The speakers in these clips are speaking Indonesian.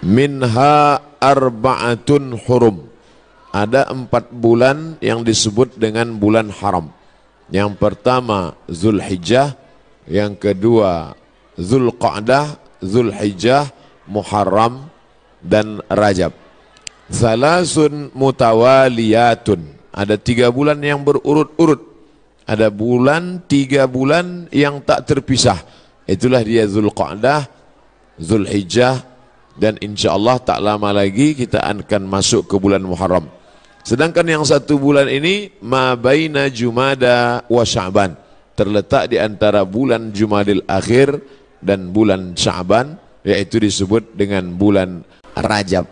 Minha arba'atun hurum. Ada 4 bulan yang disebut dengan bulan haram. Yang pertama Zulhijjah, yang kedua Zulqa'dah, Zulhijjah, Muharram, dan Rajab. Salasun mutawaliyatun. Ada 3 bulan yang berurut-urut. Ada 3 bulan yang tak terpisah. Itulah dia Zulqa'dah, Zulhijjah, dan insya Allah tak lama lagi kita akan masuk ke bulan Muharram. Sedangkan yang 1 bulan ini ma baina Jumada wa Sya'ban, terletak di antara bulan Jumadil Akhir dan bulan Sya'ban, yaitu disebut dengan bulan Rajab.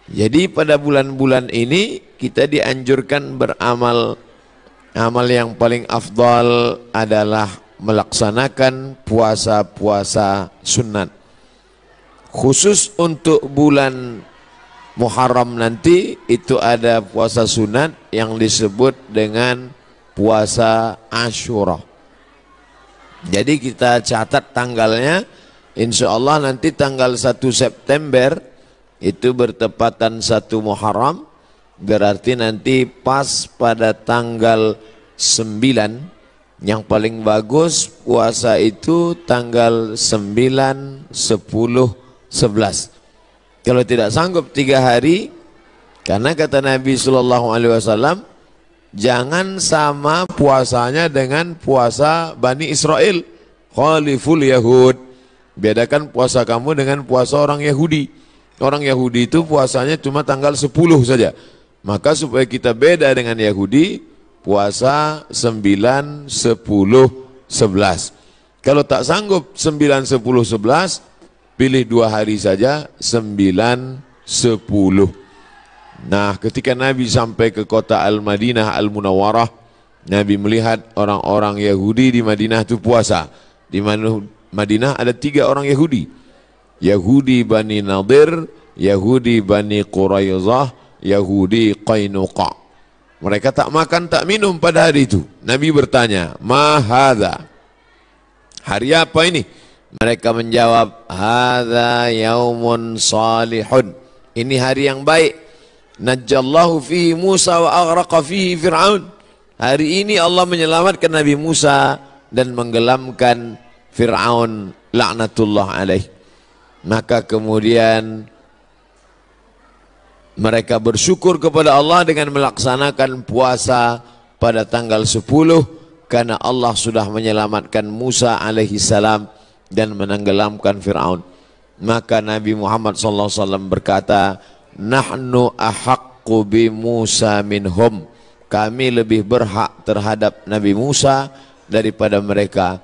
Jadi pada bulan-bulan ini kita dianjurkan beramal. Amal yang paling afdal adalah melaksanakan puasa-puasa sunat. Khusus untuk bulan Muharram nanti itu ada puasa sunat yang disebut dengan puasa Ashura. Jadi kita catat tanggalnya, insya Allah nanti tanggal 1 September itu bertepatan 1 Muharram, berarti nanti pas pada tanggal 9. Yang paling bagus puasa itu tanggal 9, 10, 11. Kalau tidak sanggup 3 hari, karena kata Nabi SAW, jangan sama puasanya dengan puasa Bani Israel. Khaliful Yahud. Bedakan puasa kamu dengan puasa orang Yahudi. Orang Yahudi itu puasanya cuma tanggal 10 saja. Maka supaya kita beda dengan Yahudi, puasa 9, 10, 11. Kalau tak sanggup 9, 10, 11, pilih 2 hari saja, 9, 10. Nah, ketika Nabi sampai ke kota Al-Madinah Al-Munawwarah, Nabi melihat orang-orang Yahudi di Madinah itu puasa. Di Madinah ada 3 orang Yahudi. Yahudi Bani Nadir, Yahudi Bani Quraizah, Yahudi Qainuqa. Mereka tak makan, tak minum pada hari itu. Nabi bertanya, "Ma hadza?" Hari apa ini? Mereka menjawab, "Hadza yaumun salihun." Ini hari yang baik. Najjallahu fihi Musa wa aghraqa fihi Fir'aun. Hari ini Allah menyelamatkan Nabi Musa dan menggelamkan Fir'aun laknatullah alaih. Maka kemudian mereka bersyukur kepada Allah dengan melaksanakan puasa pada tanggal 10 karena Allah sudah menyelamatkan Musa alaihi salam dan menenggelamkan Fir'aun. Maka Nabi Muhammad SAW berkata, "Nahnu ahaqqu bi Musa minhum." Kami lebih berhak terhadap Nabi Musa daripada mereka.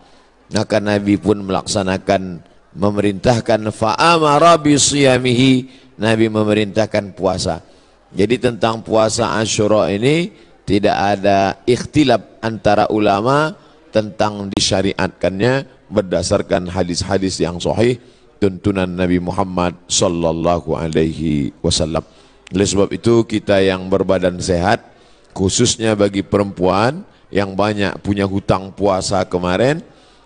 Maka Nabi pun melaksanakan, memerintahkan fa'amara bi siyamihi. Nabi memerintahkan puasa. Jadi tentang puasa Asyura ini tidak ada ikhtilaf antara ulama tentang disyariatkannya berdasarkan hadis-hadis yang sahih tuntunan Nabi Muhammad sallallahu alaihi wasallam. Oleh sebab itu kita yang berbadan sehat, khususnya bagi perempuan yang banyak punya hutang puasa kemarin,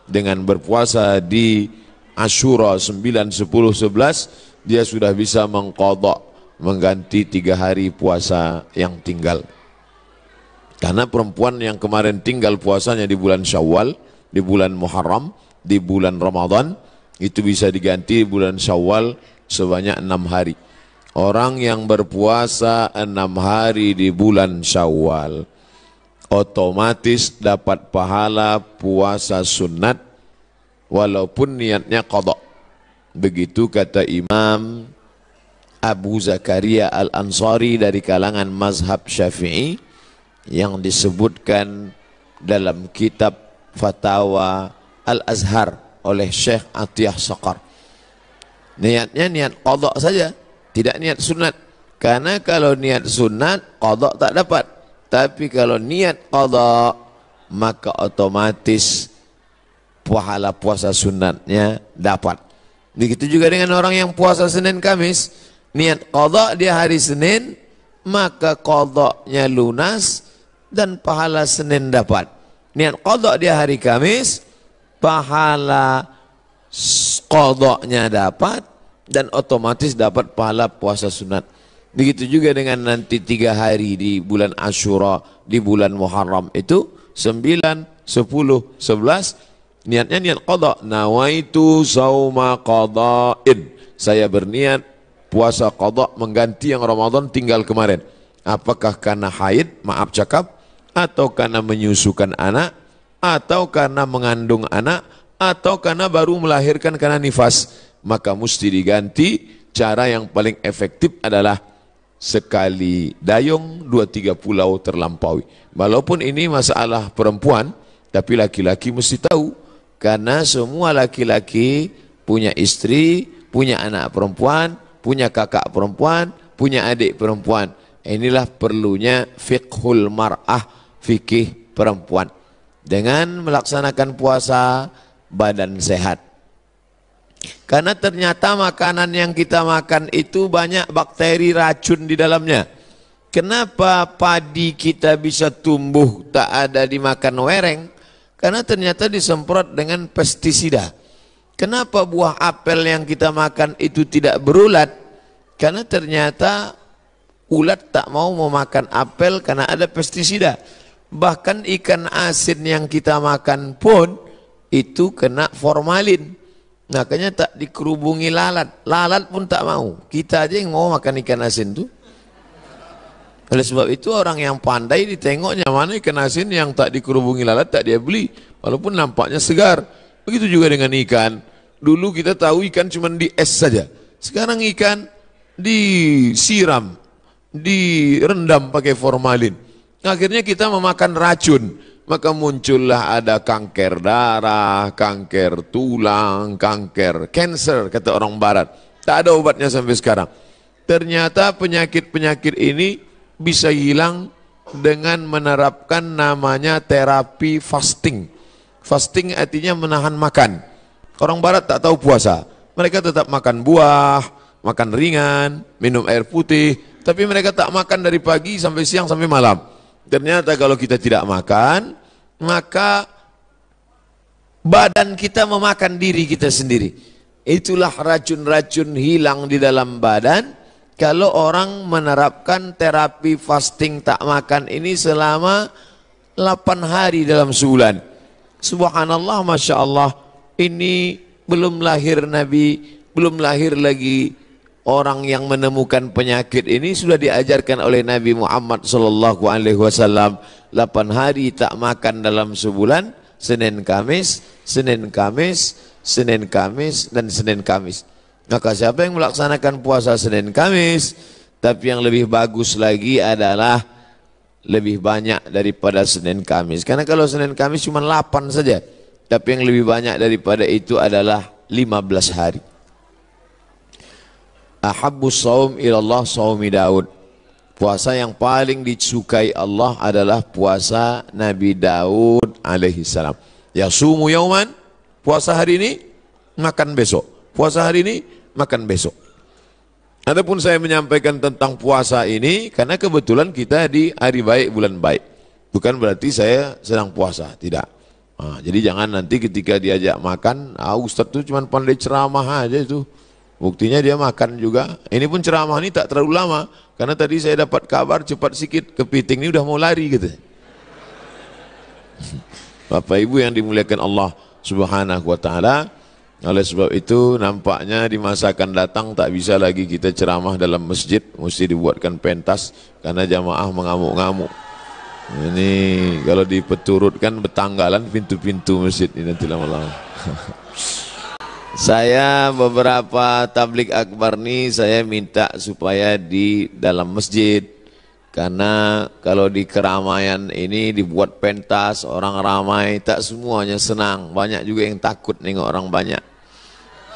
dengan berpuasa di Asyura 9, 10, 11, dia sudah bisa mengqadha, mengganti 3 hari puasa yang tinggal. Karena perempuan yang kemarin tinggal puasanya di bulan Syawal, di bulan Muharram, di bulan Ramadan, itu bisa diganti bulan Syawal sebanyak 6 hari. Orang yang berpuasa 6 hari di bulan Syawal otomatis dapat pahala puasa sunat walaupun niatnya qadha. Begitu kata Imam Abu Zakaria Al-Ansari dari kalangan mazhab Syafi'i yang disebutkan dalam kitab Fatawa Al-Azhar oleh Syekh Atiyah Saqar. Niatnya niat qadha saja, tidak niat sunat. Karena kalau niat sunat, qadha tak dapat. Tapi kalau niat qadha, maka otomatis pahala puasa sunatnya dapat. Begitu juga dengan orang yang puasa Senin Kamis, niat qadha dia hari Senin, maka qadhanya lunas dan pahala Senin dapat. Niat qadha dia hari Kamis, pahala qadhanya dapat dan otomatis dapat pahala puasa sunat. Begitu juga dengan nanti 3 hari di bulan Asyura, di bulan Muharram itu 9, 10, 11 niatnya niat qada. Nawaitu sauma qada'in. Saya berniat puasa qada mengganti yang Ramadan tinggal kemarin. Apakah karena haid, maaf cakap, atau karena menyusukan anak, atau karena mengandung anak, atau karena baru melahirkan karena nifas, maka mesti diganti. Cara yang paling efektif adalah sekali dayung 2-3 pulau terlampaui. Walaupun ini masalah perempuan, tapi laki-laki mesti tahu, karena semua laki-laki punya istri, punya anak perempuan, punya kakak perempuan, punya adik perempuan. Inilah perlunya fiqhul mar'ah, fikih perempuan. Dengan melaksanakan puasa, badan sehat. Karena ternyata makanan yang kita makan itu banyak bakteri racun di dalamnya. Kenapa padi kita bisa tumbuh tak ada dimakan wereng? Karena ternyata disemprot dengan pestisida. Kenapa buah apel yang kita makan itu tidak berulat? Karena ternyata ulat tak mau memakan apel karena ada pestisida. Bahkan ikan asin yang kita makan pun itu kena formalin. Makanya tak dikerubungi lalat. Lalat pun tak mau. Kita aja yang mau makan ikan asin tuh. Oleh sebab itu orang yang pandai ditengoknya mana ikan asin yang tak dikerubungi lalat tak dia beli. Walaupun nampaknya segar. Begitu juga dengan ikan. Dulu kita tahu ikan cuma di es saja. Sekarang ikan disiram, direndam pakai formalin. Akhirnya kita memakan racun. Maka muncullah ada kanker darah, kanker tulang, kanker cancer kata orang barat. Tak ada obatnya sampai sekarang. Ternyata penyakit-penyakit ini bisa hilang dengan menerapkan namanya terapi fasting. Fasting artinya menahan makan. Orang barat tak tahu puasa. Mereka tetap makan buah, makan ringan, minum air putih. Tapi mereka tak makan dari pagi sampai siang sampai malam. Ternyata kalau kita tidak makan, maka badan kita memakan diri kita sendiri. Itulah racun-racun hilang di dalam badan kalau orang menerapkan terapi fasting tak makan ini selama 8 hari dalam sebulan. Subhanallah, Masya Allah, ini belum lahir Nabi, belum lahir lagi orang yang menemukan penyakit ini sudah diajarkan oleh Nabi Muhammad sallallahu alaihi wasallam. 8 hari tak makan dalam sebulan, Senin Kamis, Senin Kamis, Senin Kamis, dan Senin Kamis. Maka siapa yang melaksanakan puasa Senin Kamis, tapi yang lebih bagus lagi adalah lebih banyak daripada Senin Kamis. Karena kalau Senin Kamis cuma 8 saja, tapi yang lebih banyak daripada itu adalah 15 hari. Ahabbus saum ilallah saumi Daud. Puasa yang paling disukai Allah adalah puasa Nabi Daud alaihi salam. Yasumu yauman, puasa hari ini, makan besok. Puasa hari ini, makan besok. Adapun saya menyampaikan tentang puasa ini karena kebetulan kita di hari baik, bulan baik. Bukan berarti saya sedang puasa, tidak. Jadi jangan nanti ketika diajak makan, Ustadz itu cuma pandai ceramah aja itu. Buktinya dia makan juga. Ini pun ceramah ini tak terlalu lama. Karena tadi saya dapat kabar cepat sikit, kepiting ini udah mau lari gitu. Bapak Ibu yang dimuliakan Allah Subhanahu wa taala, oleh sebab itu nampaknya di masa akan datang tak bisa lagi kita ceramah dalam masjid, mesti dibuatkan pentas karena jamaah mengamuk-ngamuk. Ini kalau dipeturutkan betanggalan pintu-pintu masjid ini nanti lama-lama. Saya beberapa tablik akbar nih saya minta supaya di dalam masjid, karena kalau di keramaian ini dibuat pentas orang ramai tak semuanya senang, banyak juga yang takut nengok orang banyak.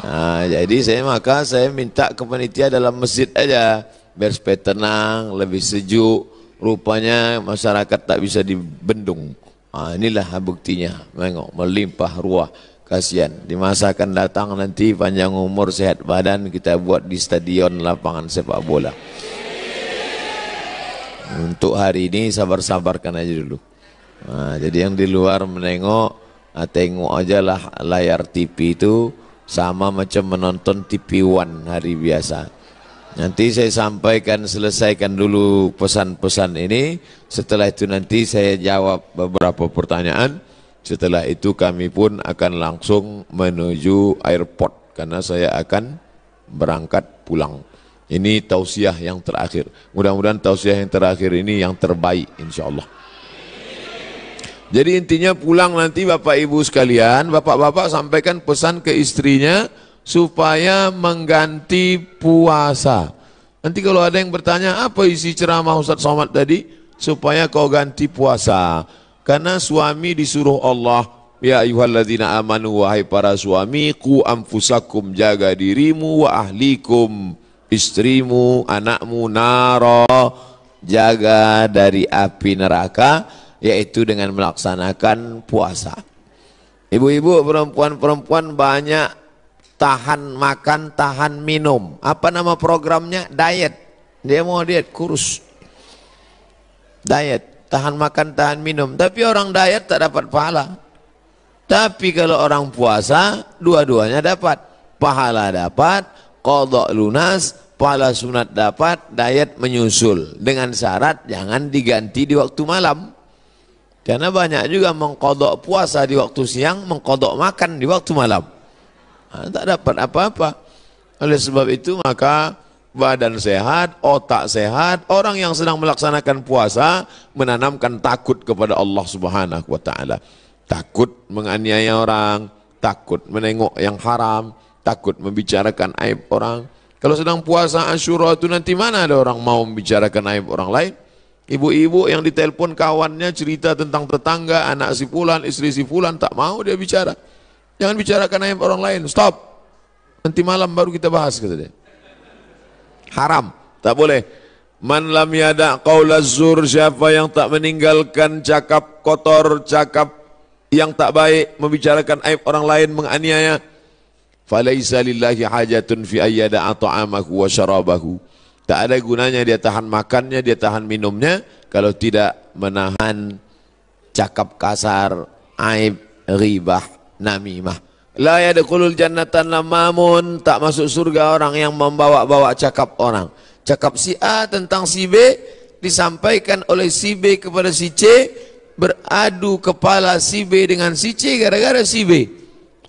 Nah, jadi saya minta ke panitia dalam masjid aja biar supaya tenang, lebih sejuk. Rupanya masyarakat tak bisa dibendung. Inilah buktinya, tengok melimpah ruah. Kasihan, di masa akan datang nanti panjang umur sehat badan kita buat di stadion lapangan sepak bola. Untuk hari ini sabar-sabarkan aja dulu. Jadi yang di luar menengok, tengok aja lah layar TV itu sama macam menonton TV One hari biasa. Nanti saya sampaikan, selesaikan dulu pesan-pesan ini. Setelah itu nanti saya jawab beberapa pertanyaan. Setelah itu kami pun akan langsung menuju airport karena saya akan berangkat pulang. Ini tausiah yang terakhir. Mudah-mudahan tausiah yang terakhir ini yang terbaik insyaallah. Jadi intinya pulang nanti Bapak Ibu sekalian, Bapak-bapak sampaikan pesan ke istrinya supaya mengganti puasa. Nanti kalau ada yang bertanya apa isi ceramah Ustaz Somad tadi, supaya kau ganti puasa. Karena suami disuruh Allah, ya ayyuhalladzina amanu, wahai para suami, qu anfusakum, jaga dirimu, wa ahlikum, istrimu, anakmu, nara, jaga dari api neraka, yaitu dengan melaksanakan puasa. Ibu-ibu, perempuan-perempuan banyak tahan makan, tahan minum. Apa nama programnya? Diet. Dia mau diet, kurus. Diet, tahan makan, tahan minum. Tapi orang diet tak dapat pahala. Tapi kalau orang puasa, dua-duanya dapat. Pahala dapat, qadha lunas, pahala sunat dapat, diet menyusul. Dengan syarat jangan diganti di waktu malam. Karena banyak juga mengqadha puasa di waktu siang, mengqadha makan di waktu malam. Nah, tak dapat apa-apa. Oleh sebab itu maka badan sehat, otak sehat, orang yang sedang melaksanakan puasa menanamkan takut kepada Allah Subhanahu wa taala. Takut menganiaya orang, takut menengok yang haram, takut membicarakan aib orang. Kalau sedang puasa Asyura itu nanti mana ada orang mau membicarakan aib orang lain? Ibu-ibu yang ditelepon kawannya cerita tentang tetangga, anak si fulan, istri si fulan, tak mau dia bicara. Jangan bicarakan aib orang lain, stop. Nanti malam baru kita bahas, kata dia. Haram, tak boleh. Man lam yada qaulaz zur, siapa yang tak meninggalkan cakap kotor, cakap yang tak baik, membicarakan aib orang lain, menganiaya, falaisa lillahi hajatun fi ayyada ta'amahu wa syarabahu. Tak ada gunanya dia tahan makannya, dia tahan minumnya kalau tidak menahan cakap kasar, aib, ghibah, namimah. La yadkhulul jannatan lamamun, tak masuk surga orang yang membawa-bawa cakap orang. Cakap si A tentang si B disampaikan oleh si B kepada si C, beradu kepala si B dengan si C gara-gara si B.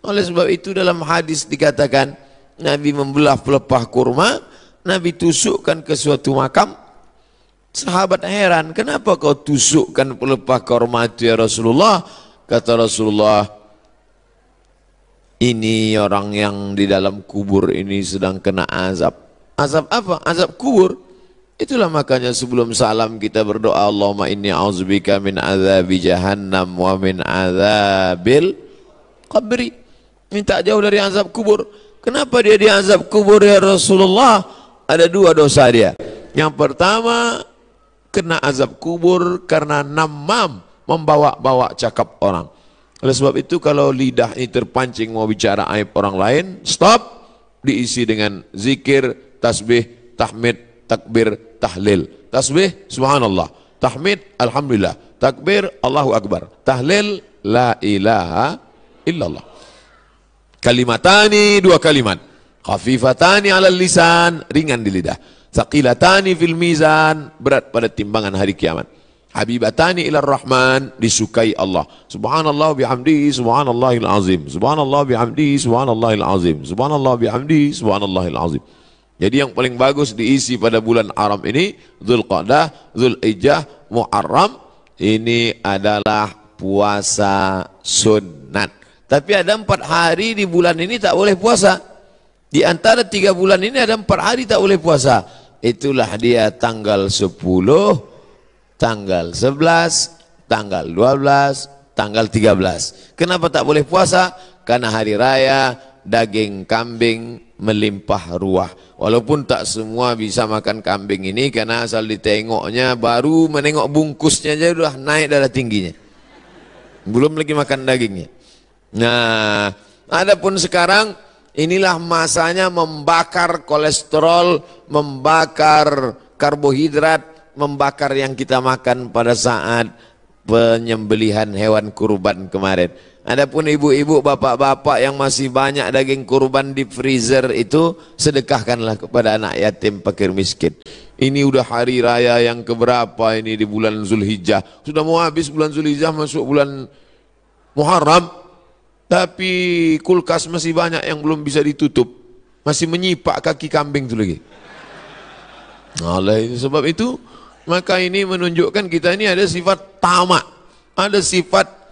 Oleh sebab itu dalam hadis dikatakan Nabi membelah pelepah kurma, Nabi tusukkan ke suatu makam. Sahabat heran, kenapa kau tusukkan pelepah kurma itu ya Rasulullah? Kata Rasulullah, ini orang yang di dalam kubur ini sedang kena azab. Azab apa? Azab kubur. Itulah makanya sebelum salam kita berdoa, Allahumma inni a'udzubika min azabi jahannam wa min azabil qabri. Minta jauh dari azab kubur. Kenapa dia di azab kubur ya Rasulullah? Ada dua dosa dia. Yang pertama, kena azab kubur karena namam, membawa-bawa cakap orang. Oleh sebab itu kalau lidah ini terpancing mau bicara aib orang lain, stop, diisi dengan zikir, tasbih, tahmid, takbir, tahlil. Tasbih, subhanallah. Tahmid, alhamdulillah. Takbir, Allahu akbar. Tahlil, la ilaha illallah. Kalimatani, dua kalimat. Khafifatani alal lisan, ringan di lidah. Thaqilatani fil mizan, berat pada timbangan hari kiamat. Habibatani ilar rahman, disukai Allah. Subhanallah bihamdihi, subhanallahil azim. Subhanallah bihamdihi, subhanallahil azim. Subhanallah bihamdihi, subhanallahil azim. Jadi yang paling bagus diisi pada bulan haram ini, Dzulqa'dah, Dzulhijjah, Muharram, ini adalah puasa sunat. Tapi ada 4 hari di bulan ini tak boleh puasa. Di antara 3 bulan ini ada 4 hari tak boleh puasa. Itulah dia tanggal 10, tanggal 11, tanggal 12, tanggal 13. Kenapa tak boleh puasa? Karena hari raya daging kambing melimpah ruah. Walaupun tak semua bisa makan kambing ini, karena asal ditengoknya, baru menengok bungkusnya aja sudah naik darah tingginya. Belum lagi makan dagingnya. Nah, adapun sekarang inilah masanya membakar kolesterol, membakar karbohidrat, membakar yang kita makan pada saat penyembelihan hewan kurban kemarin. Adapun ibu-ibu, bapak-bapak yang masih banyak daging kurban di freezer itu, sedekahkanlah kepada anak yatim, fakir, miskin. Ini udah hari raya yang keberapa ini di bulan Zulhijjah. Sudah mau habis bulan Zulhijjah, masuk bulan Muharram. Tapi kulkas masih banyak yang belum bisa ditutup. Masih menyipak kaki kambing itu lagi. Sebab itu, maka ini menunjukkan kita ini ada sifat tamak. Ada sifat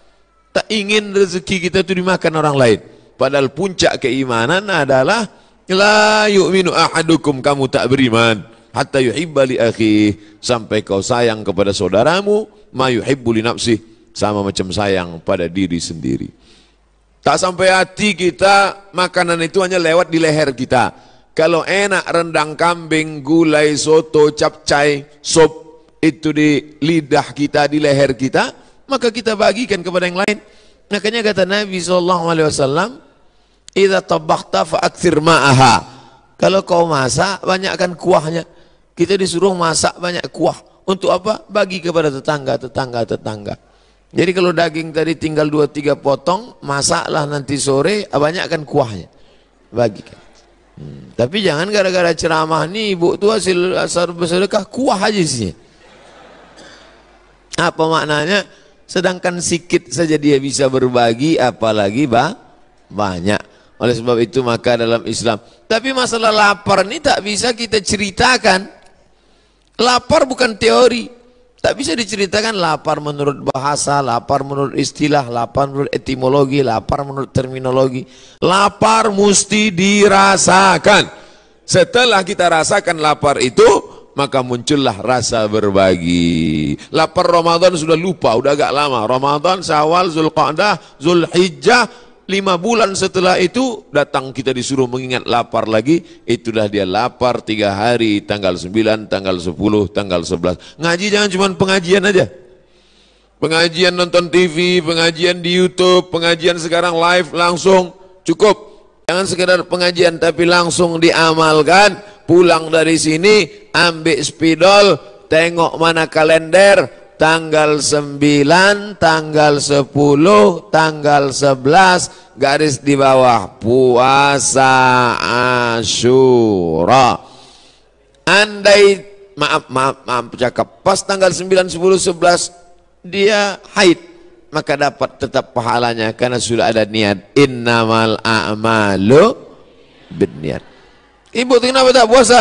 tak ingin rezeki kita itu dimakan orang lain. Padahal puncak keimanan adalah la yu'minu ahadukum, kamu tak beriman hatta yuhibba li akhi, sampai kau sayang kepada saudaramu ma yuhibbu li nafsih, sama macam sayang pada diri sendiri. Tak sampai hati kita, makanan itu hanya lewat di leher kita. Kalau enak rendang kambing, gulai, soto, capcay, sop itu di lidah kita, di leher kita, maka kita bagikan kepada yang lain. Makanya kata Nabi SAW, idza tabakhta fa'akthir ma'aha. Kalau kau masak, banyakkan kuahnya. Kita disuruh masak banyak kuah. Untuk apa? Bagi kepada tetangga. Jadi kalau daging tadi tinggal 2-3 potong, masaklah nanti sore, banyakkan kuahnya. Bagikan. Tapi jangan gara-gara ceramah nih, ibu tu hasil bersedekah, kuah aja isinya. Apa maknanya? Sedangkan sikit saja dia bisa berbagi, apalagi banyak. Oleh sebab itu maka dalam Islam, tapi masalah lapar ini tak bisa kita ceritakan. Lapar bukan teori, tak bisa diceritakan. Lapar menurut bahasa, lapar menurut istilah, lapar menurut etimologi, lapar menurut terminologi. Lapar mesti dirasakan. Setelah kita rasakan lapar itu, maka muncullah rasa berbagi. Lapar Ramadan sudah lupa, udah agak lama. Ramadan, Syawal, Zulqa'dah, Zulhijjah, 5 bulan setelah itu datang kita disuruh mengingat lapar lagi. Itulah dia lapar 3 hari, tanggal 9, tanggal 10, tanggal 11. Ngaji jangan cuma pengajian aja. Pengajian nonton TV, pengajian di YouTube, pengajian sekarang live langsung, cukup. Jangan sekedar pengajian tapi langsung diamalkan. Pulang dari sini, ambil spidol, tengok mana kalender, tanggal 9, tanggal 10, tanggal 11, garis di bawah, puasa Asyura. Andai, maaf cakap, pas tanggal 9, 10, 11, dia haid, maka dapat tetap pahalanya, karena sudah ada niat. Innamal a'malu binniat. Ibu kenapa tak puasa?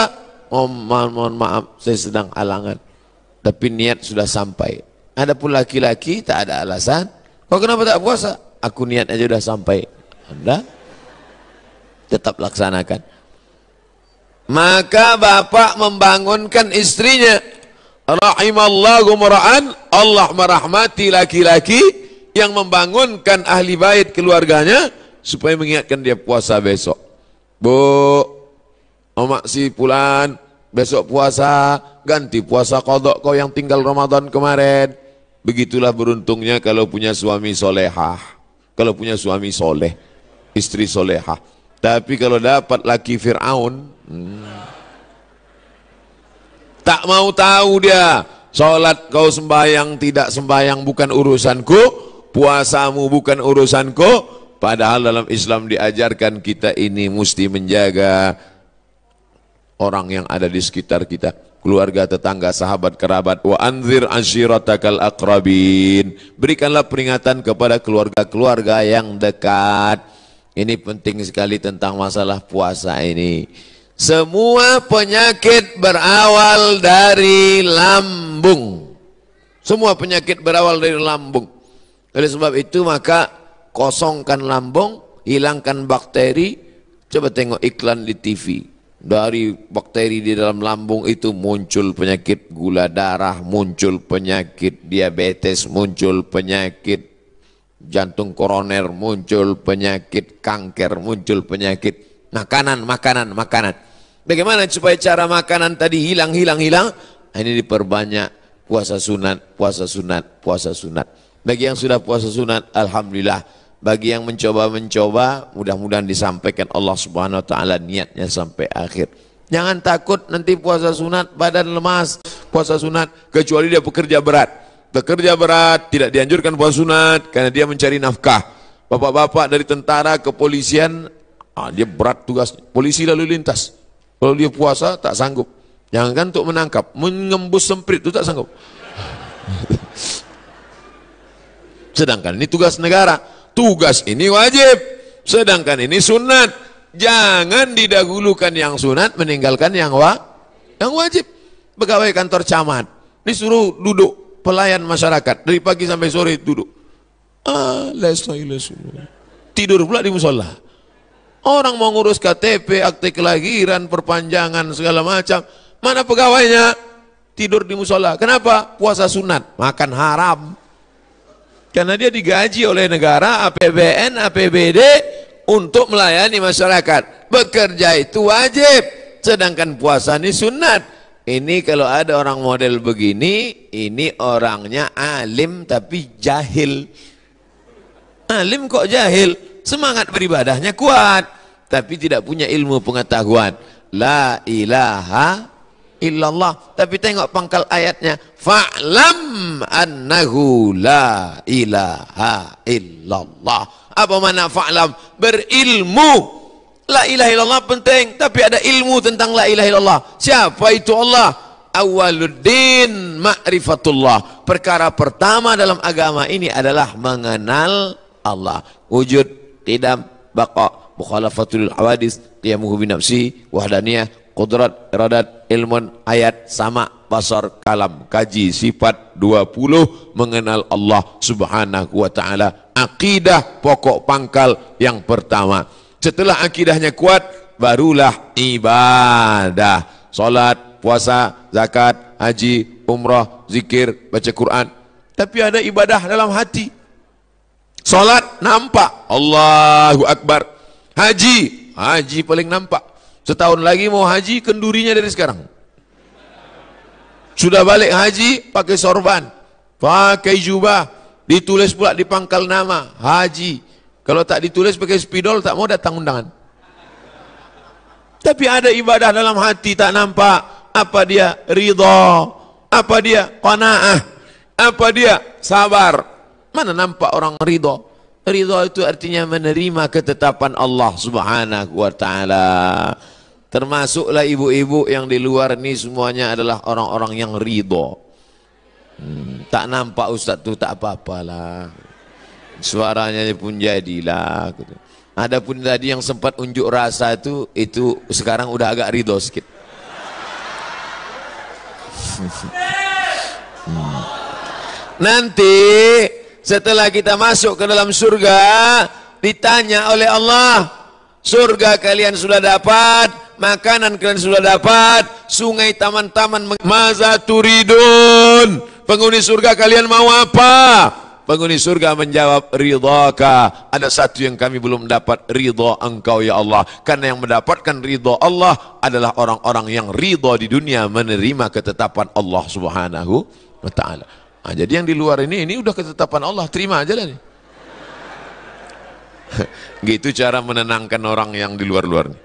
Oh, mohon maaf, saya sedang halangan. Tapi niat sudah sampai. Adapun laki-laki tak ada alasan. Kau kenapa tak puasa? Aku niat aja sudah sampai. Anda tetap laksanakan. Maka bapak membangunkan istrinya. Rahimallahu mar'an, Allah merahmati laki-laki yang membangunkan ahli bait keluarganya supaya mengingatkan dia puasa besok. Bu, Omak si Pulan, besok puasa, ganti puasa qadha kau yang tinggal Ramadan kemarin. Begitulah beruntungnya kalau punya suami solehah, kalau punya suami soleh, istri solehah. Tapi kalau dapat laki Fir'aun, tak mau tahu dia, sholat kau sembahyang tidak sembahyang bukan urusanku, puasamu bukan urusanku. Padahal dalam Islam diajarkan kita ini mesti menjaga orang yang ada di sekitar kita, keluarga, tetangga, sahabat, kerabat. Wa anzir ashiratakal aqrabin. Berikanlah peringatan kepada keluarga-keluarga yang dekat. Ini penting sekali tentang masalah puasa ini. Semua penyakit berawal dari lambung. Semua penyakit berawal dari lambung. Oleh sebab itu maka kosongkan lambung, hilangkan bakteri. Coba tengok iklan di TV. Dari bakteri di dalam lambung itu muncul penyakit gula darah, muncul penyakit diabetes, muncul penyakit jantung koroner, muncul penyakit kanker, muncul penyakit makanan. Bagaimana supaya cara makanan tadi hilang? Ini diperbanyak puasa sunat. Bagi yang sudah puasa sunat, alhamdulillah. Bagi yang mencoba, mudah-mudahan disampaikan Allah Subhanahu wa taala niatnya sampai akhir. Jangan takut nanti puasa sunat badan lemas. Puasa sunat kecuali dia pekerja berat. Pekerja berat tidak dianjurkan puasa sunat karena dia mencari nafkah. Bapak-bapak dari tentara, kepolisian, dia berat tugas. Polisi lalu lintas, kalau dia puasa tak sanggup. Jangankan untuk menangkap, mengembus semprit itu tak sanggup. Sedangkan ini tugas negara. Tugas ini wajib, sedangkan ini sunat. Jangan didahulukan yang sunat, meninggalkan yang wajib. Pegawai kantor camat disuruh duduk, pelayan masyarakat dari pagi sampai sore duduk. Tidur pula di musola. Orang mau ngurus KTP, akte kelahiran, perpanjangan segala macam, mana pegawainya? Tidur di musola. Kenapa? Puasa sunat, makan haram. Karena dia digaji oleh negara, APBN, APBD untuk melayani masyarakat. Bekerja itu wajib, sedangkan puasa ini sunat. Ini kalau ada orang model begini, ini orangnya alim tapi jahil. Alim kok jahil? Semangat beribadahnya kuat, tapi tidak punya ilmu pengetahuan. La ilaha illallah. Tapi tengok pangkal ayatnya, fa'lam annahu la ilaha illallah. Apa makna fa'lam? Berilmu. La ilaha illallah penting, tapi ada ilmu tentang la ilaha illallah. Siapa itu Allah? Awaluddin ma'rifatullah. Perkara pertama dalam agama ini adalah mengenal Allah. Wujud, qidam, baqa, mukhalafatul hawadis, qiyamuhu binafsi, wahdaniyah, qudrat, iradat, ilmun, ayat, sama, basar, kalam. Kaji sifat 20 mengenal Allah subhanahu wa ta'ala. Akidah pokok pangkal yang pertama. Setelah akidahnya kuat, barulah ibadah. Salat, puasa, zakat, haji, umrah, zikir, baca Quran. Tapi ada ibadah dalam hati. Salat nampak, Allahu Akbar. Haji paling nampak. Setahun lagi mau haji, kendurinya dari sekarang. Sudah balik haji, pakai sorban, pakai jubah, ditulis pula di pangkal nama, haji. Kalau tak ditulis pakai spidol, tak mau datang undangan. Tapi ada ibadah dalam hati tak nampak. Apa dia? Ridha. Apa dia? Qanaah. Apa dia? Sabar. Mana nampak orang ridha? Ridha itu artinya menerima ketetapan Allah subhanahu wa ta'ala. Termasuklah ibu-ibu yang di luar ini semuanya adalah orang-orang yang ridha. Tak nampak ustaz tu tak apa-apalah. Suaranya pun jadilah. Adapun tadi yang sempat unjuk rasa itu sekarang udah agak ridho sedikit. Nanti setelah kita masuk ke dalam surga, ditanya oleh Allah, surga kalian sudah dapat, makanan kalian sudah dapat, sungai, taman-taman, maza turidun, penghuni surga kalian mau apa? Penghuni surga menjawab, ridhaka. Ada satu yang kami belum dapat, ridha engkau ya Allah. Karena yang mendapatkan ridha Allah adalah orang-orang yang ridha di dunia, menerima ketetapan Allah subhanahu wa ta'ala. Nah, jadi yang di luar ini udah ketetapan Allah, terima aja lah nih. Gitu cara menenangkan orang yang di luar-luar nih.